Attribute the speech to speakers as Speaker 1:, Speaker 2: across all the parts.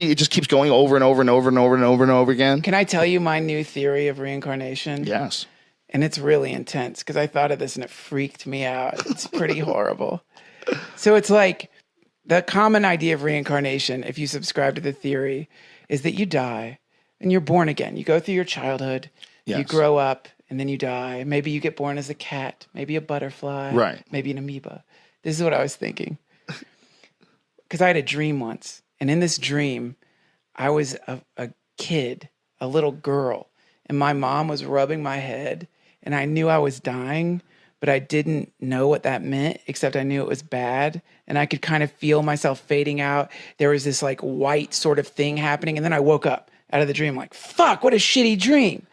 Speaker 1: It just keeps going over and over and over and over and over and over again.
Speaker 2: Can I tell you my new theory of reincarnation?
Speaker 1: Yes.
Speaker 2: And it's really intense because I thought of this and it freaked me out. It's pretty horrible. So it's like the common idea of reincarnation, if you subscribe to the theory, is that you die and you're born again. You go through your childhood, you grow up, and then you die. Maybe you get born as a cat, maybe a butterfly,
Speaker 1: right?
Speaker 2: Maybe an amoeba. This is what I was thinking. Because I had a dream once. And in this dream, I was a kid, a little girl, and my mom was rubbing my head, and I knew I was dying, but I didn't know what that meant, except I knew it was bad, and I could kind of feel myself fading out. There was this like white sort of thing happening, and then I woke up out of the dream like, fuck, what a shitty dream.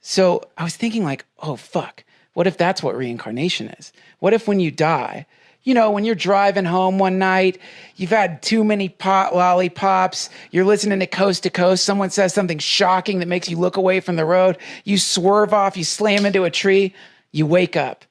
Speaker 2: So I was thinking like, oh, fuck, what if that's what reincarnation is? What if when you die, you know, when you're driving home one night, you've had too many pot lollipops, you're listening to Coast, someone says something shocking that makes you look away from the road, you swerve off, you slam into a tree, you wake up.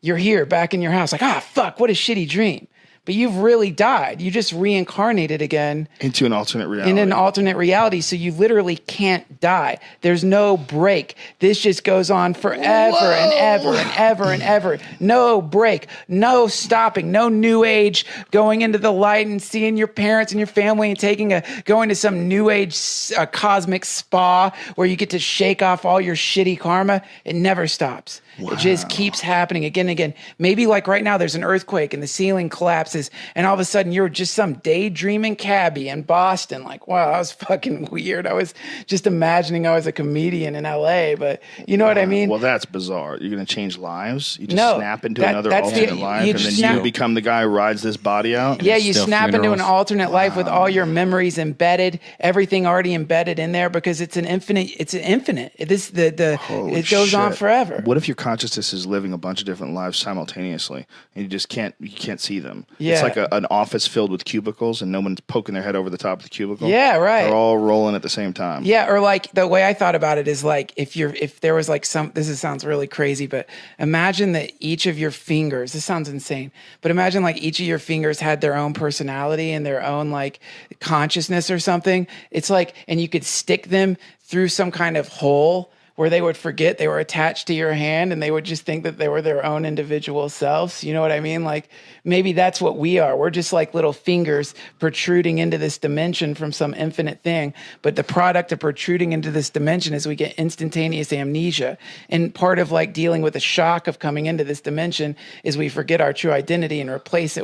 Speaker 2: You're here back in your house like, fuck, what a shitty dream. But you've really died. You just reincarnated again.
Speaker 1: Into an alternate reality.
Speaker 2: In an alternate reality, so you literally can't die. There's no break. This just goes on forever and ever and ever and ever. No break, no stopping, no new age going into the light and seeing your parents and your family and going to some new age cosmic spa where you get to shake off all your shitty karma. It never stops. Wow. It just keeps happening again and again. Maybe like right now there's an earthquake and the ceiling collapses and all of a sudden you're just some daydreaming cabbie in Boston. Like, wow, that was fucking weird. I was just imagining I was a comedian in LA, but you know what I mean?
Speaker 1: Well, that's bizarre. You're going to change lives? You just snap into another alternate life and then you become the guy who rides this body out?
Speaker 2: Yeah, you snap into an alternate life with all your memories embedded, everything already embedded in there because it's an infinite. It goes on forever.
Speaker 1: What if your consciousness is living a bunch of different lives simultaneously and you just can't see them?
Speaker 2: Yeah.
Speaker 1: It's like an office filled with cubicles and no one's poking their head over the top of the cubicle.
Speaker 2: Yeah, right.
Speaker 1: They're all rolling at the same time.
Speaker 2: Yeah, or like the way I thought about it is like if there was like sounds really crazy, but imagine that each of your fingers, this sounds insane, but imagine like each of your fingers had their own personality and their own like consciousness or something. It's like, and you could stick them through some kind of hole where they would forget they were attached to your hand and they would just think that they were their own individual selves. You know what I mean? Like maybe that's what we are. We're just like little fingers protruding into this dimension from some infinite thing. But the product of protruding into this dimension is we get instantaneous amnesia. And part of like dealing with the shock of coming into this dimension is we forget our true identity and replace it with